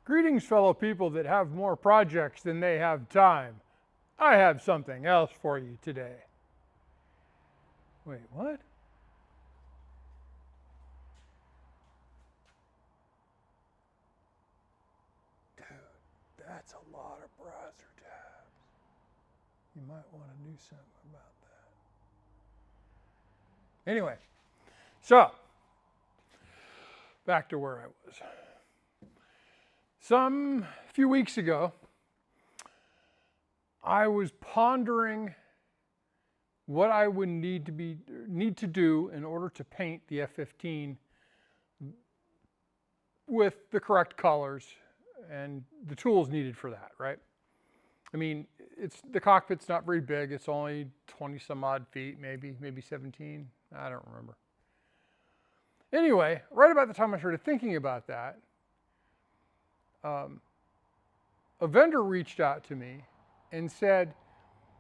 Greetings, fellow people that have more projects than they have time. I have something else for you today. Wait, what? Dude, that's a lot of browser tabs. You might want to do something about that. Anyway, so back to where I was. Some few weeks ago, I was pondering what I would need to do in order to paint the F-15 with the correct colors and the tools needed for that, right? I mean, the cockpit's not very big. It's only 20 some odd feet, maybe 17. I don't remember. Anyway, right about the time I started thinking about that, a vendor reached out to me and said,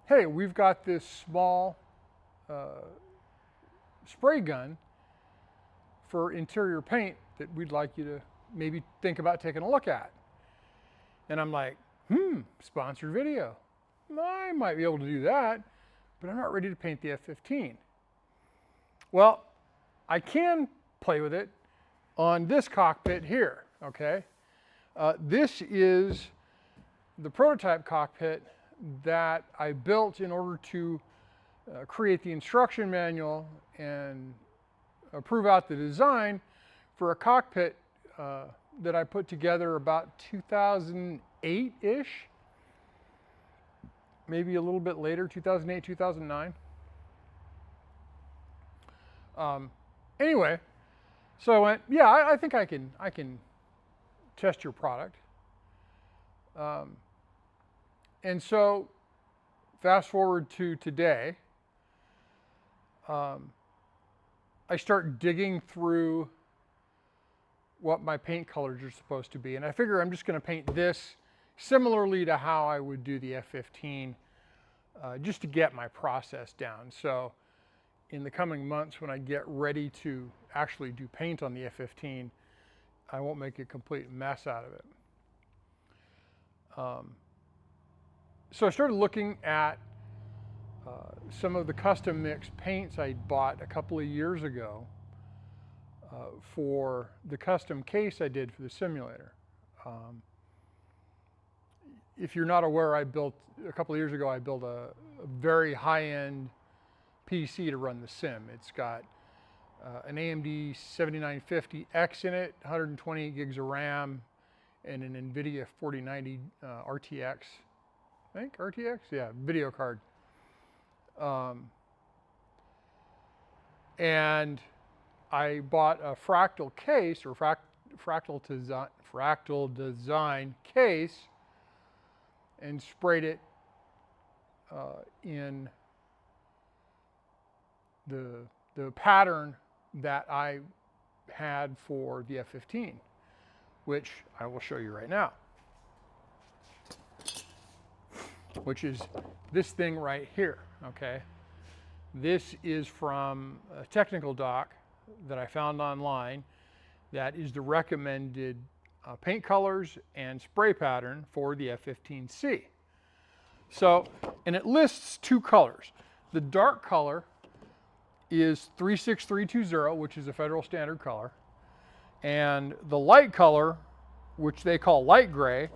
hey, we've got this small spray gun for interior paint that we'd like you to maybe think about taking a look at. And I'm like, sponsored video. I might be able to do that, but I'm not ready to paint the F-15. Well, I can play with it on this cockpit here, okay? This is the prototype cockpit that I built in order to create the instruction manual and prove out the design for a cockpit that I put together about 2008-ish, maybe a little bit later, 2008, 2009. Anyway, so I went, yeah, I think I can test your product. And so fast forward to today, I start digging through what my paint colors are supposed to be. And I figure I'm just going to paint this similarly to how I would do the F-15, just to get my process down. So in the coming months, when I get ready to actually do paint on the F-15, I won't make a complete mess out of it. So I started looking at some of the custom mix paints I bought a couple of years ago for the custom case I did for the simulator. If you're not aware, a couple of years ago, I built a very high-end PC to run the sim. It's got an AMD 7950X in it, 128 gigs of RAM, and an NVIDIA 4090 RTX. I think RTX? Yeah, video card. And I bought a fractal case, or fractal design case, and sprayed it in the pattern that I had for the F-15, which I will show you right now, which is this thing right here, okay? This is from a technical doc that I found online that is the recommended paint colors and spray pattern for the F-15C. So, and it lists two colors. The dark color is 36320, which is a federal standard color. And the light color, which they call light gray,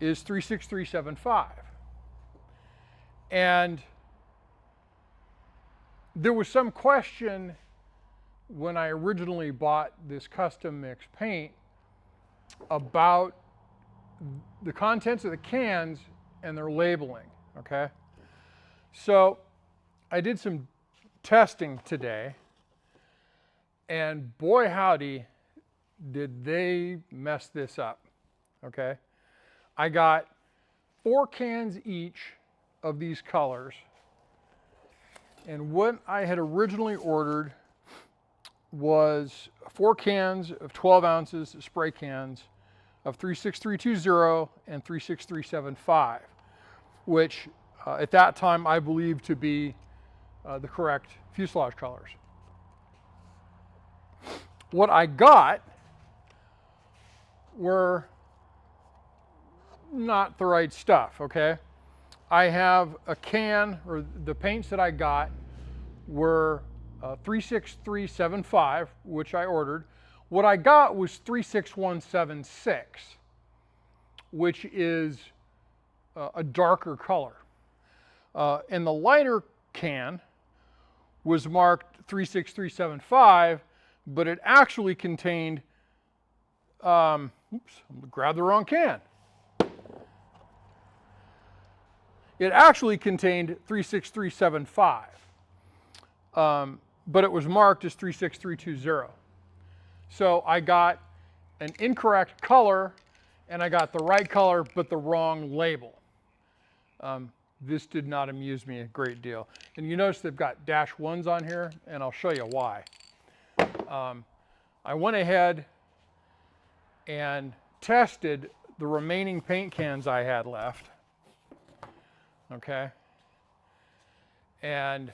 is 36375. And there was some question when I originally bought this custom mix paint about the contents of the cans and their labeling, okay? So I did some testing today, and boy howdy, did they mess this up, okay? I got 4 cans each of these colors, and what I had originally ordered was 4 cans of 12 ounces spray cans of 36320 and 36375, which at that time I believed to be the correct fuselage colors. What I got were not the right stuff, okay? I have a can, or the paints that I got were 36375, which I ordered. What I got was 36176, which is a darker color. And the lighter can was marked 36375, but it actually contained, oops, I grabbed the wrong can. It actually contained 36375, but it was marked as 36320. So I got an incorrect color, and I got the right color, but the wrong label. This did not amuse me a great deal. And you notice they've got -1s on here, and I'll show you why. I went ahead and tested the remaining paint cans I had left. Okay. And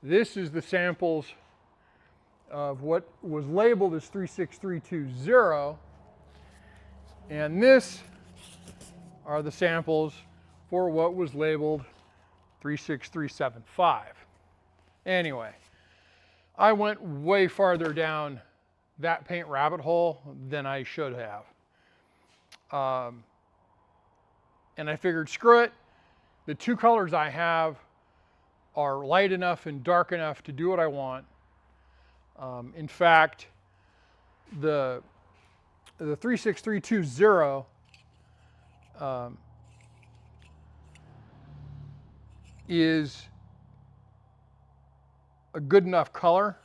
this is the samples of what was labeled as 36320. And this are the samples for what was labeled 36375. Anyway, I went way farther down that paint rabbit hole than I should have. And I figured, screw it. The two colors I have are light enough and dark enough to do what I want. In fact, the 36320 is a good enough color,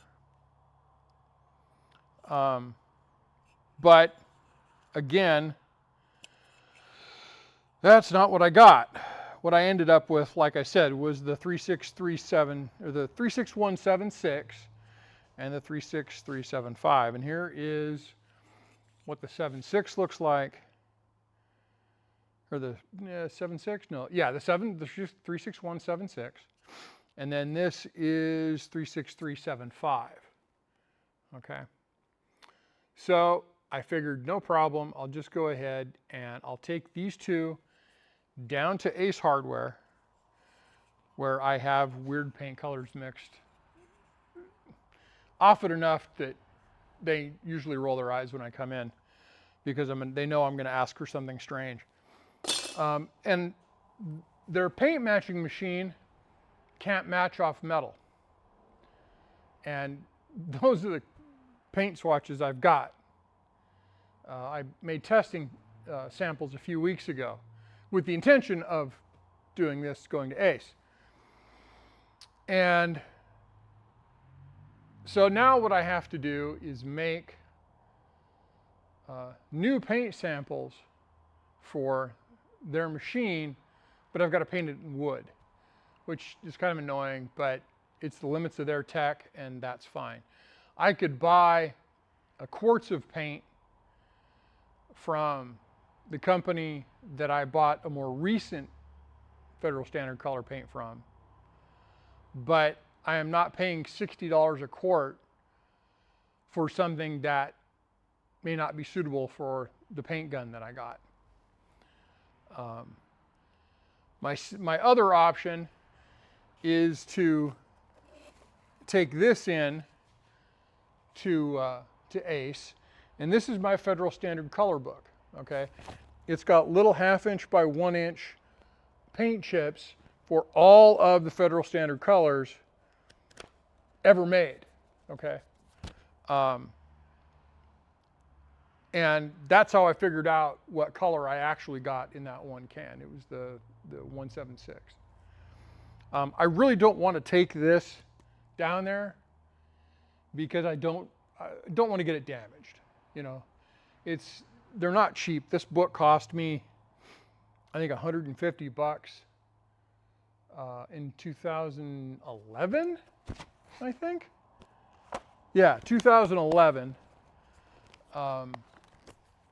but again, that's not what I got. What I ended up with, like I said, was the 3637 or the 36176 and the 36375. And here is what the 76 looks like. Or the 76? No, yeah, the 36176. And then this is 36375. Okay. So I figured no problem. I'll just go ahead and I'll take these two down to Ace Hardware, where I have weird paint colors mixed often enough that they usually roll their eyes when I come in, because they know I'm going to ask for something strange. And their paint matching machine can't match off metal. And those are the paint swatches I've got. I made testing samples a few weeks ago with the intention of doing this going to Ace. And so now what I have to do is make new paint samples for their machine, but I've got to paint it in wood, which is kind of annoying, but it's the limits of their tech, and that's fine. I could buy a quarts of paint from the company that I bought a more recent Federal Standard color paint from, but I am not paying $60 a quart for something that may not be suitable for the paint gun that I got. My other option is to take this in to Ace, and this is my Federal Standard color book. Okay, it's got little 1/2" by 1" paint chips for all of the Federal Standard colors ever made. Okay, and that's how I figured out what color I actually got in that one can. It was the 176. I really don't want to take this down there because I don't want to get it damaged. You know, they're not cheap. This book cost me, I think, $150 in 2011, I think. Yeah, 2011.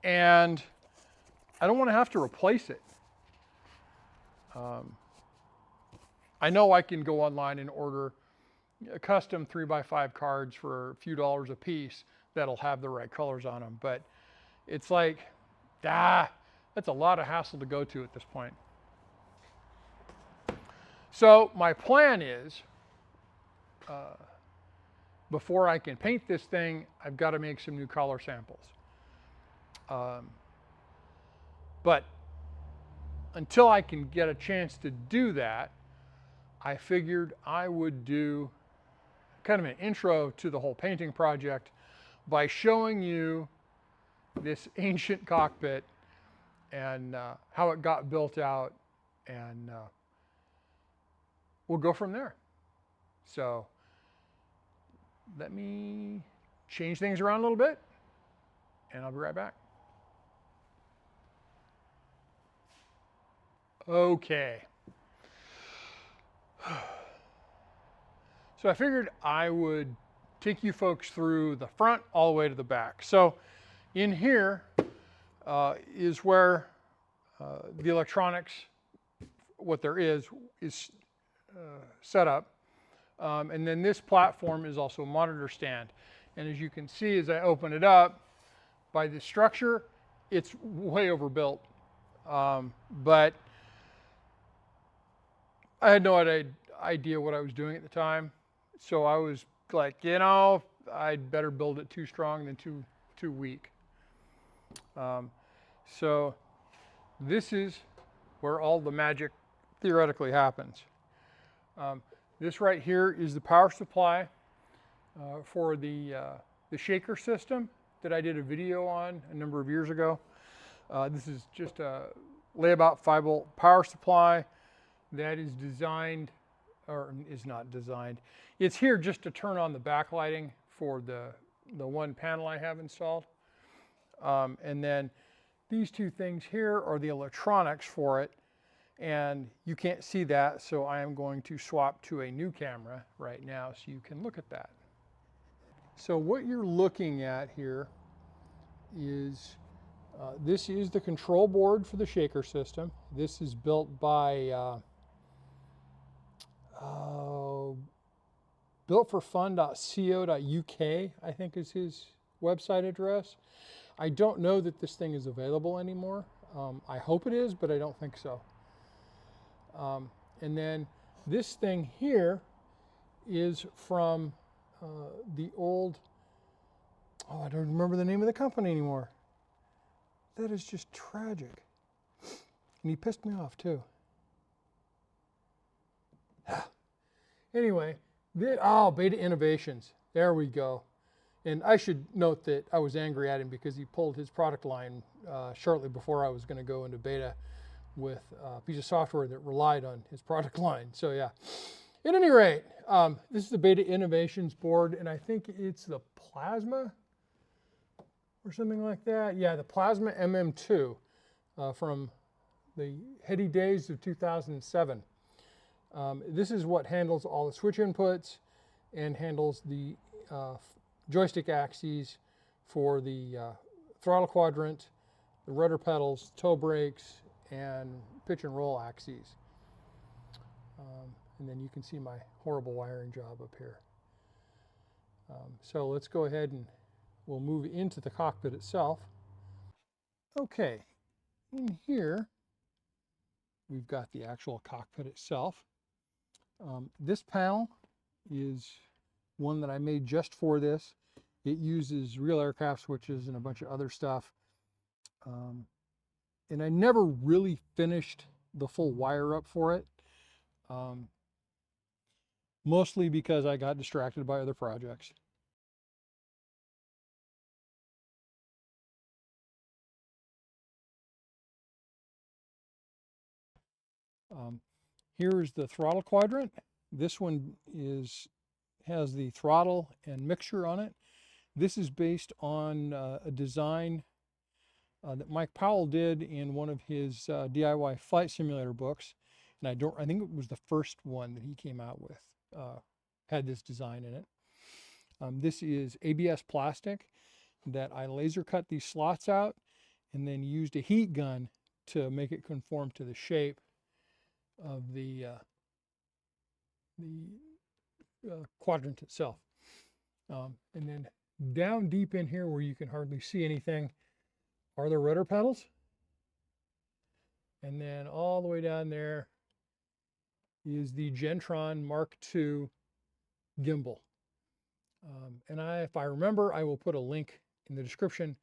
And I don't want to have to replace it. I know I can go online and order a custom 3x5 cards for a few dollars a piece that'll have the right colors on them, but it's like, That's a lot of hassle to go to at this point. So my plan is, before I can paint this thing, I've got to make some new color samples. But until I can get a chance to do that, I figured I would do kind of an intro to the whole painting project by showing you this ancient cockpit and how it got built out, and we'll go from there. So let me change things around a little bit, and I'll be right back. Okay. So I figured I would take you folks through the front all the way to the back. So in here is where the electronics, what there is set up. And then this platform is also a monitor stand. And as you can see, as I open it up, by the structure, it's way overbuilt. But I had no idea what I was doing at the time. So I was like, you know, I'd better build it too strong than too weak. So this is where all the magic theoretically happens. This right here is the power supply for the shaker system that I did a video on a number of years ago. This is just a layabout 5-volt power supply that is designed, or is not designed. It's here just to turn on the backlighting for the one panel I have installed. And then these two things here are the electronics for it. And you can't see that, so I am going to swap to a new camera right now so you can look at that. So what you're looking at here is, this is the control board for the shaker system. This is built by builtforfun.co.uk, I think is his website address. I don't know that this thing is available anymore. I hope it is, but I don't think so. And then this thing here is from the old, I don't remember the name of the company anymore. That is just tragic. And he pissed me off too. Anyway, Beta Innovations. There we go. And I should note that I was angry at him because he pulled his product line shortly before I was going to go into beta with a piece of software that relied on his product line. So yeah, at any rate, this is the Beta Innovations board, and I think it's the Plasma or something like that. Yeah, the Plasma MM2 from the heady days of 2007. This is what handles all the switch inputs and handles the joystick axes for the throttle quadrant, the rudder pedals, toe brakes, and pitch and roll axes. And then you can see my horrible wiring job up here. So let's go ahead and we'll move into the cockpit itself. Okay, in here we've got the actual cockpit itself. This panel is one that I made just for this. It uses real aircraft switches and a bunch of other stuff. And I never really finished the full wire up for it. Mostly because I got distracted by other projects. Here is the throttle quadrant. This one has the throttle and mixture on it. This is based on a design that Mike Powell did in one of his DIY flight simulator books. And I think it was the first one that he came out with, had this design in it. This is ABS plastic that I laser cut these slots out and then used a heat gun to make it conform to the shape of the quadrant itself. And then down deep in here where you can hardly see anything are the rudder pedals. And then all the way down there is the Gentron Mark II gimbal. And if I remember, I will put a link in the description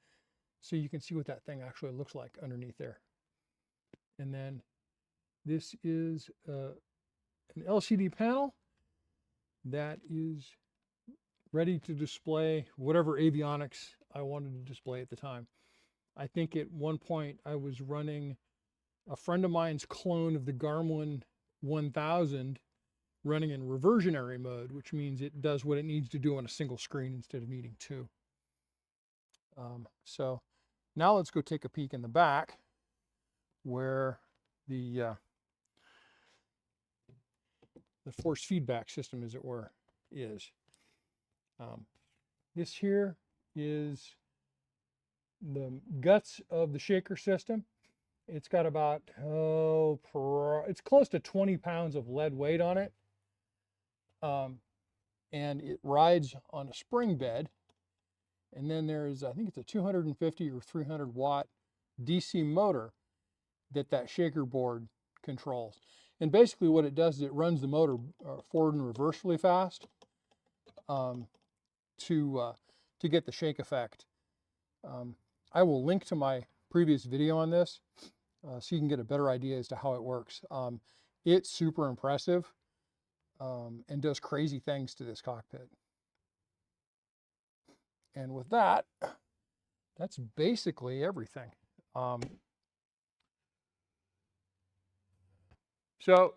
so you can see what that thing actually looks like underneath there. And then this is an LCD panel that is ready to display whatever avionics I wanted to display at the time. I think at one point I was running a friend of mine's clone of the Garmin 1000 running in reversionary mode, which means it does what it needs to do on a single screen instead of needing two. So now let's go take a peek in the back where the force feedback system, as it were, is. This here is the guts of the shaker system. It's got about, it's close to 20 pounds of lead weight on it. And it rides on a spring bed. And then there's, I think it's a 250 or 300 watt DC motor that shaker board controls. And basically what it does is it runs the motor forward and reverse really fast to get the shake effect. I will link to my previous video on this so you can get a better idea as to how it works. It's super impressive and does crazy things to this cockpit. And with that, that's basically everything. So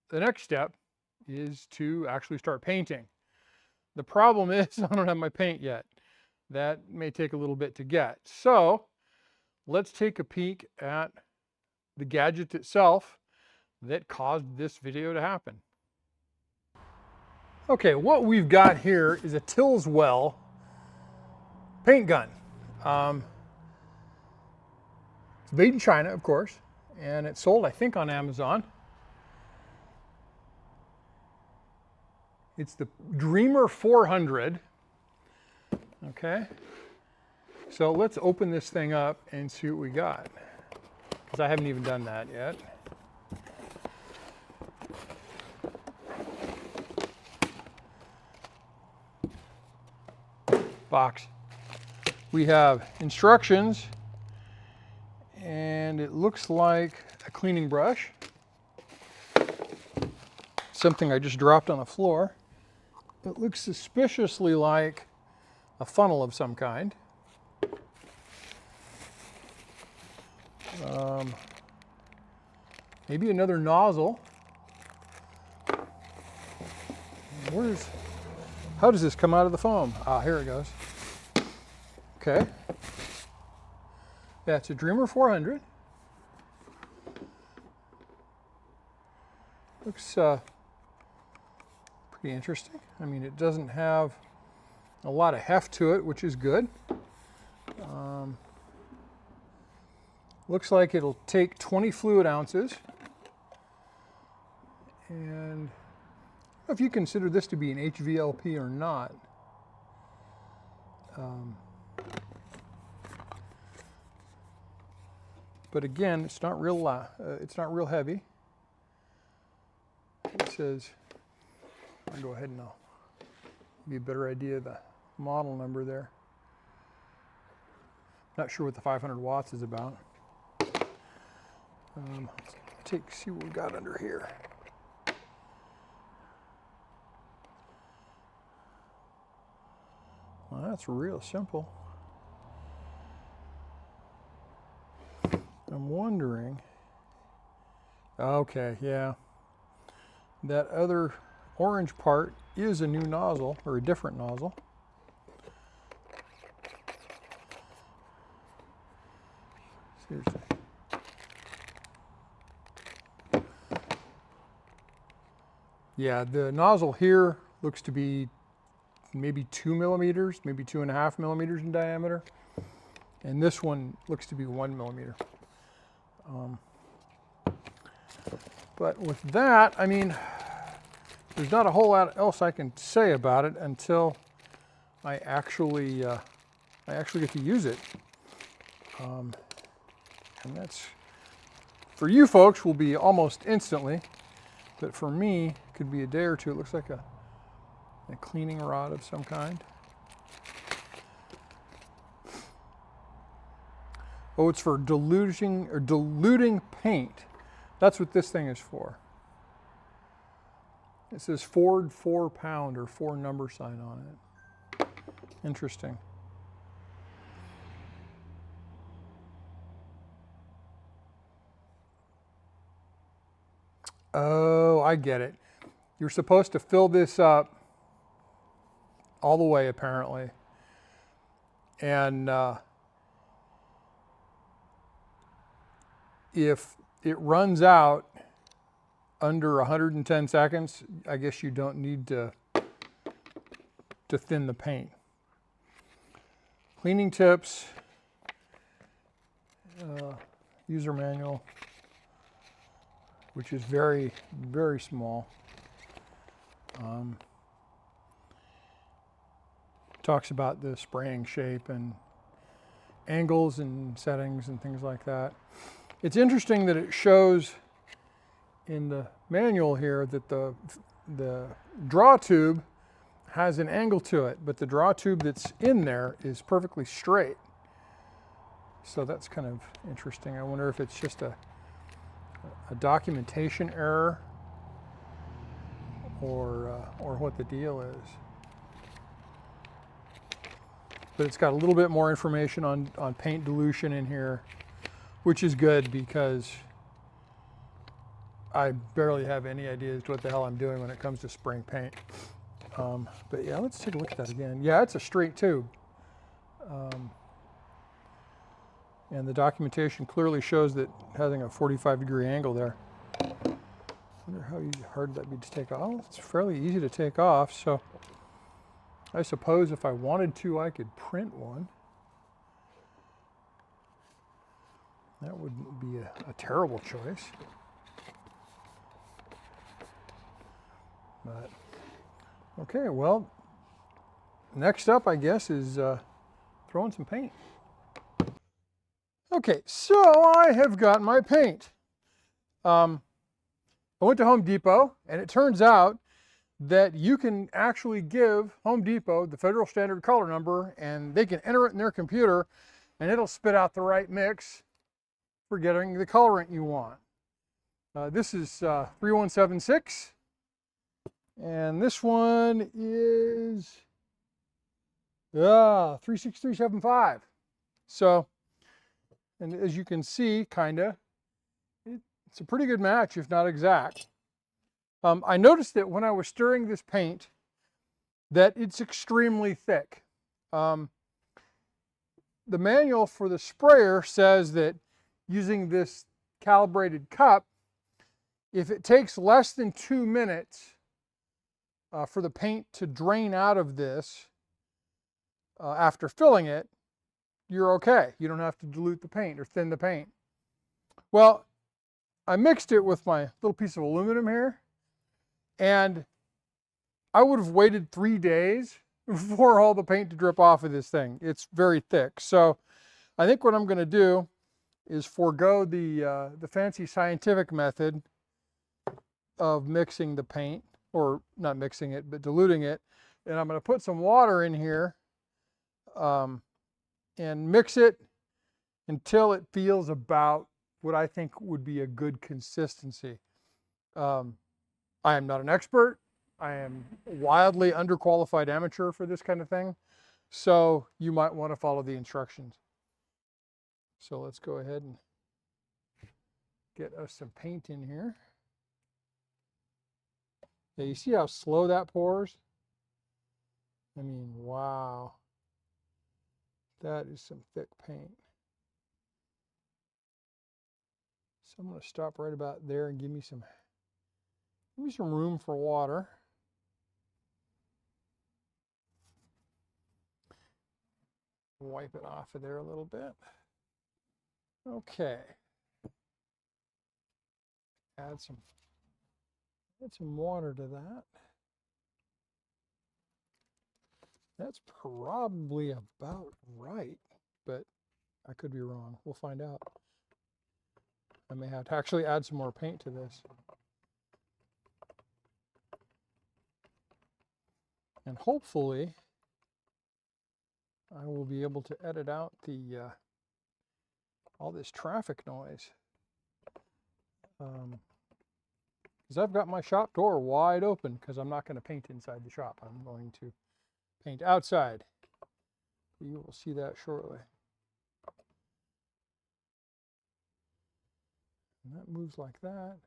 the next step is to actually start painting. The problem is I don't have my paint yet. That may take a little bit to get. So let's take a peek at the gadget itself that caused this video to happen. Okay, what we've got here is a Tilswell paint gun. It's made in China, of course, and it's sold, I think, on Amazon. It's the Dreamer 400. Okay, so let's open this thing up and see what we got, because I haven't even done that yet. Box. We have instructions, and it looks like a cleaning brush. Something I just dropped on the floor. It looks suspiciously like a funnel of some kind. Maybe another nozzle. How does this come out of the foam? Ah, here it goes. Okay. Yeah, it's a Dreamer 400. Looks pretty interesting. I mean, it doesn't have a lot of heft to it, which is good. Looks like it'll take 20 fluid ounces. And I don't know if you consider this to be an HVLP or not. But again, it's not real heavy. It says, I'll go ahead and I'll give you a better idea of the model number there. Not sure what the 500 watts is about. Let's see what we got under here. Well, that's real simple. I'm wondering, okay, yeah, that other orange part is a new nozzle, or a different nozzle. Seriously. Yeah, the nozzle here looks to be maybe 2 millimeters, maybe 2.5 millimeters in diameter. And this one looks to be 1 millimeter. But with that, I mean, there's not a whole lot else I can say about it until I actually get to use it. And that's for you folks will be almost instantly, but for me, it could be a day or two. It looks like a cleaning rod of some kind. Oh, it's for diluting paint. That's what this thing is for. It says Ford 4-pound or 4 number sign on it. Interesting. Oh, I get it. You're supposed to fill this up all the way, apparently. And if it runs out under 110 seconds, I guess you don't need to thin the paint. Cleaning tips, user manual, which is very, very small. Talks about the spraying shape and angles and settings and things like that. It's interesting that it shows in the manual here that the draw tube has an angle to it, but the draw tube that's in there is perfectly straight. So that's kind of interesting. I wonder if it's just a documentation error or what the deal is. But it's got a little bit more information on paint dilution in here, which is good because I barely have any idea as to what the hell I'm doing when it comes to spraying paint. But yeah, let's take a look at that again. Yeah, it's a straight tube. And the documentation clearly shows that having a 45-degree angle there. I wonder how hard that'd be to take off. Oh, it's fairly easy to take off, so I suppose if I wanted to, I could print one. That wouldn't be a terrible choice. But, okay, well, next up, I guess, is throwing some paint. Okay, so I have got my paint. I went to Home Depot, and it turns out that you can actually give Home Depot the federal standard color number, and they can enter it in their computer, and it'll spit out the right mix for getting the colorant you want. This is 3176, and this one is 36375. So, and as you can see, kinda, it's a pretty good match, if not exact. I noticed that when I was stirring this paint, that it's extremely thick. The manual for the sprayer says that using this calibrated cup, if it takes less than 2 minutes for the paint to drain out of this after filling it, you're okay. You don't have to dilute the paint or thin the paint. Well, I mixed it with my little piece of aluminum here, and I would have waited 3 days for all the paint to drip off of this thing. It's very thick. So I think what I'm going to do is forego the fancy scientific method of mixing the paint, or not mixing it, but diluting it. And I'm going to put some water in here and mix it until it feels about what I think would be a good consistency. I am not an expert. I am a wildly underqualified amateur for this kind of thing. So you might want to follow the instructions. So let's go ahead and get us some paint in here. Yeah, you see how slow that pours? I mean, wow. That is some thick paint. So I'm going to stop right about there and give me some room for water. Wipe it off of there a little bit. Okay. Add some water to that. That's probably about right, but I could be wrong. We'll find out. I may have to actually add some more paint to this. And hopefully I will be able to edit out the all this traffic noise. Because I've got my shop door wide open because I'm not going to paint inside the shop. I'm going to paint outside. You will see that shortly. And that moves like that.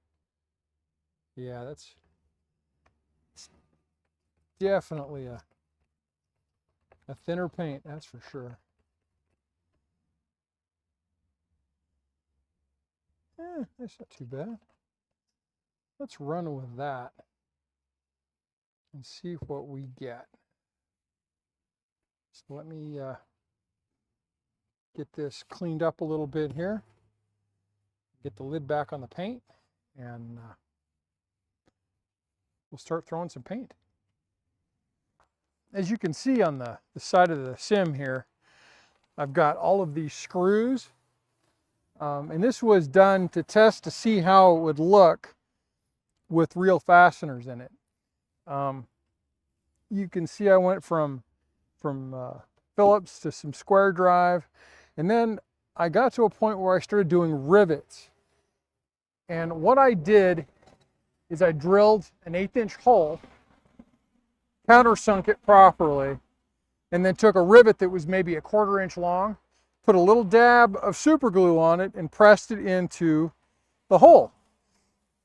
Yeah, that's definitely a thinner paint, that's for sure. That's not too bad. Let's run with that and see what we get. So let me get this cleaned up a little bit here. Get the lid back on the paint, and we'll start throwing some paint. As you can see on the side of the sim here, I've got all of these screws. And this was done to test to see how it would look with real fasteners in it. You can see I went from Phillips to some square drive, and then I got to a point where I started doing rivets. And what I did is I drilled an 1/8-inch hole, countersunk it properly, and then took a rivet that was maybe 1/4 inch long, put a little dab of super glue on it, and pressed it into the hole.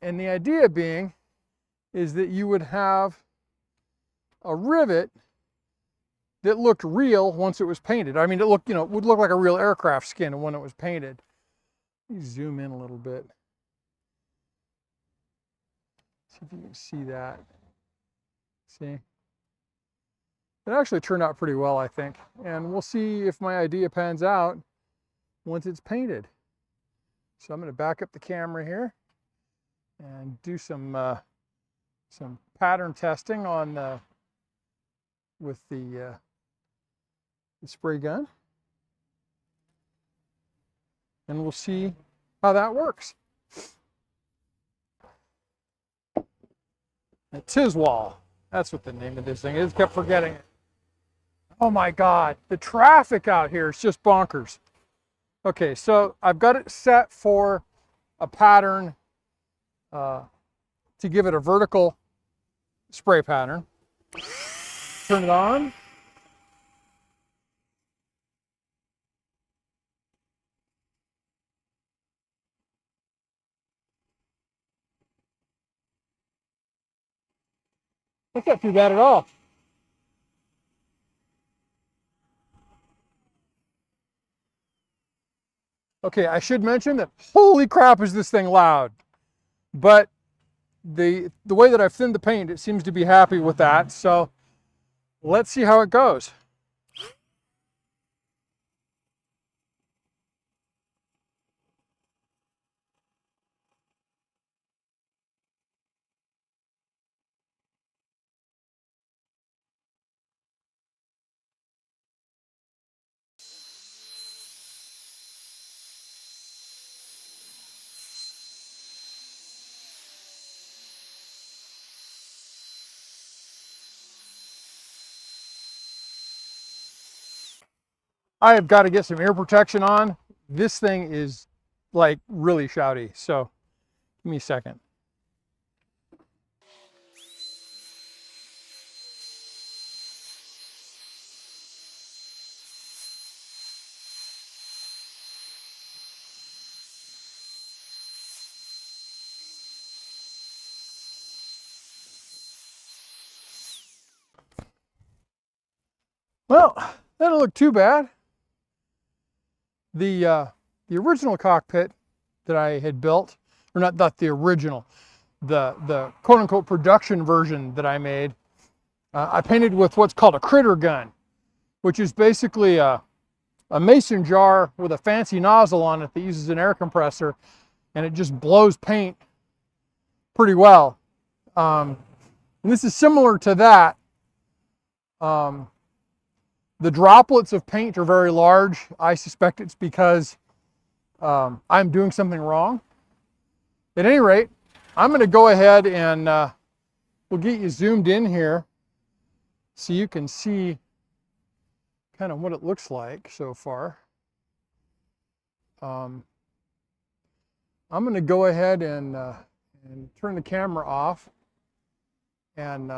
And the idea being is that you would have a rivet that looked real once it was painted. I mean, it looked, it would look like a real aircraft skin when it was painted. Let me zoom in a little bit. See if you can see that. See? It actually turned out pretty well, I think. And we'll see if my idea pans out once it's painted. So I'm going to back up the camera here and do some pattern testing on with the spray gun. And we'll see how that works. A Tilswall. That's what the name of this thing is. Kept forgetting it. Oh my God, the traffic out here is just bonkers. Okay, so I've got it set for a pattern to give it a vertical spray pattern. Turn it on. That's not too bad at all. Okay, I should mention that holy crap is this thing loud. But the way that I've thinned the paint, it seems to be happy with that. So let's see how it goes. I have got to get some ear protection on. This thing is like really shouty. So give me a second. Well, that didn't look too bad. The original cockpit that I had built, or not the original, the quote-unquote production version that I made, I painted with what's called a critter gun, which is basically a mason jar with a fancy nozzle on it that uses an air compressor, and it just blows paint pretty well. And this is similar to that. The droplets of paint are very large. I suspect it's because I'm doing something wrong. At any rate, I'm going to go ahead and we'll get you zoomed in here so you can see kind of what it looks like so far. I'm going to go ahead and turn the camera off and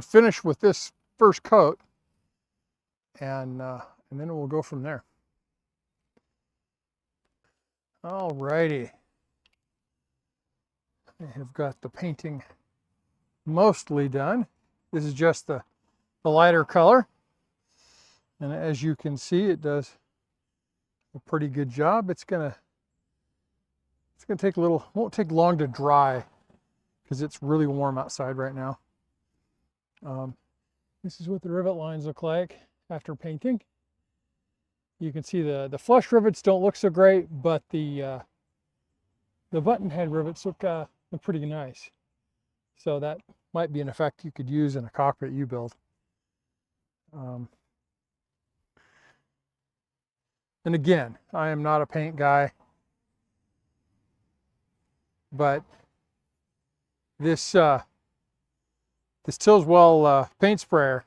finish with this first coat, and then we'll go from there. All righty. I have got the painting mostly done. This is just the lighter color, and as you can see, it does a pretty good job. It's gonna take a little, won't take long to dry because it's really warm outside right now. This is what the rivet lines look like after painting. You can see the flush rivets don't look so great, but the button head rivets look pretty nice. So that might be an effect you could use in a cockpit you build. And again, I am not a paint guy, but this Tilswell paint sprayer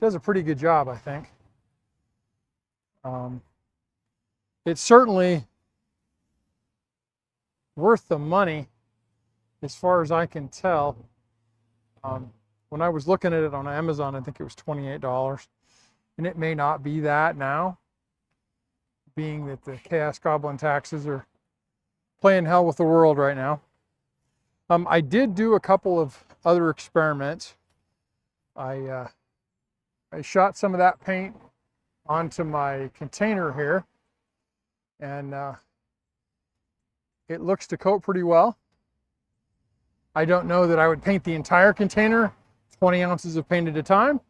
does a pretty good job, I think. It's certainly worth the money as far as I can tell. When I was looking at it on Amazon, I think it was $28, and it may not be that now, being that the Chaos Goblin taxes are playing hell with the world right now. I did do a couple of other experiments. I shot some of that paint onto my container here, and it looks to coat pretty well. I don't know that I would paint the entire container 20 ounces of paint at a time,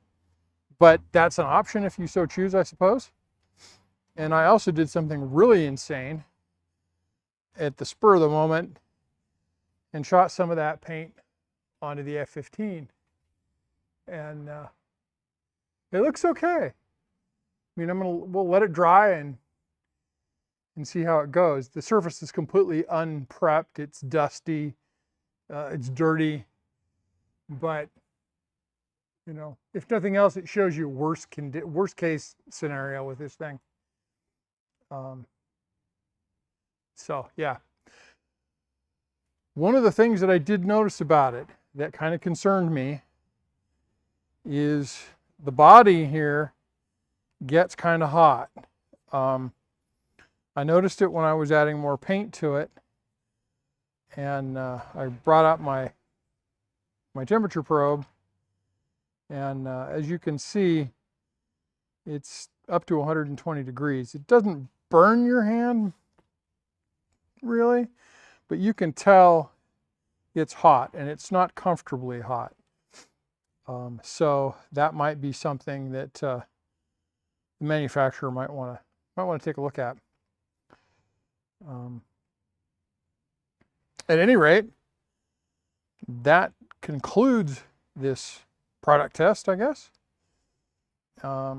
but that's an option if you so choose, I suppose. And I also did something really insane at the spur of the moment and shot some of that paint onto the F-15, and it looks okay. I mean, we'll let it dry and see how it goes. The surface is completely unprepped. It's dusty, it's dirty, but you know, if nothing else, it shows you worst case scenario with this thing. So yeah. One of the things that I did notice about it that kind of concerned me is the body here gets kind of hot. I noticed it when I was adding more paint to it, and I brought out my temperature probe, and as you can see, it's up to 120 degrees. It doesn't burn your hand really, but you can tell it's hot, and it's not comfortably hot. So that might be something that the manufacturer might want to take a look at. At any rate, that concludes this product test, I guess. I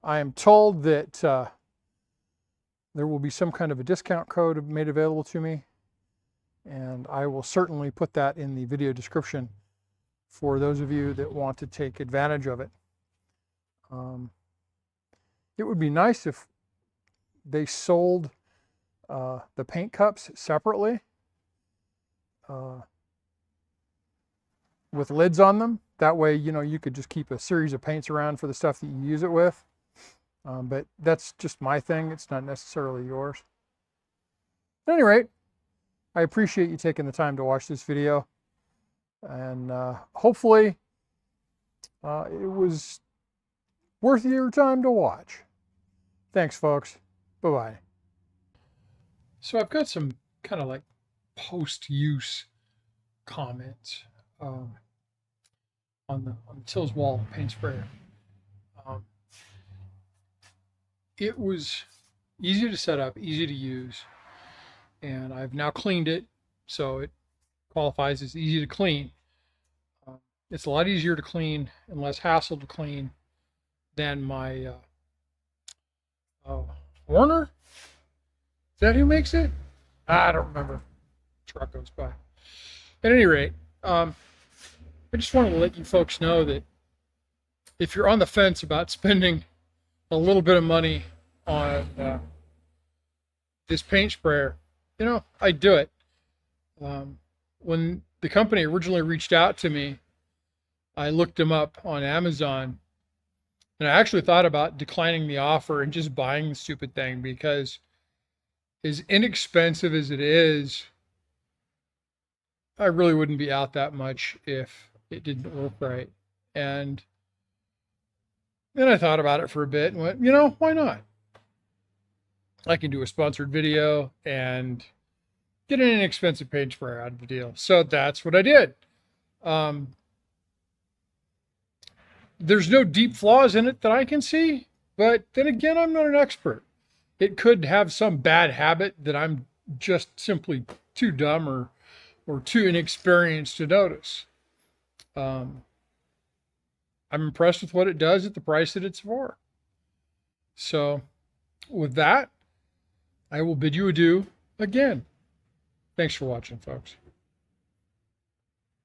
am told that there will be some kind of a discount code made available to me, and I will certainly put that in the video description for those of you that want to take advantage of it. It would be nice if they sold the paint cups separately with lids on them. That way, you know, you could just keep a series of paints around for the stuff that you use it with. But that's just my thing. It's not necessarily yours. At any rate, I appreciate you taking the time to watch this video, and hopefully it was worth your time to watch. Thanks, folks. Bye-bye. So I've got some kind of like post-use comments on the Tilswall paint sprayer. It was easy to set up, easy to use, and I've now cleaned it, so it qualifies as easy to clean. It's a lot easier to clean and less hassle to clean than my Warner? Is that who makes it? I don't remember. Truck goes by. At any rate, I just wanted to let you folks know that if you're on the fence about spending a little bit of money on this paint sprayer, you know, I do it. When the company originally reached out to me, I looked them up on Amazon, and I actually thought about declining the offer and just buying the stupid thing, because as inexpensive as it is, I really wouldn't be out that much if it didn't work right. And then I thought about it for a bit and went, you know, why not? I can do a sponsored video and get an inexpensive paint sprayer out of the deal. So that's what I did. There's no deep flaws in it that I can see, but then again, I'm not an expert. It could have some bad habit that I'm just simply too dumb or too inexperienced to notice. I'm impressed with what it does at the price that it's for. So with that, I will bid you adieu again. Thanks for watching, folks.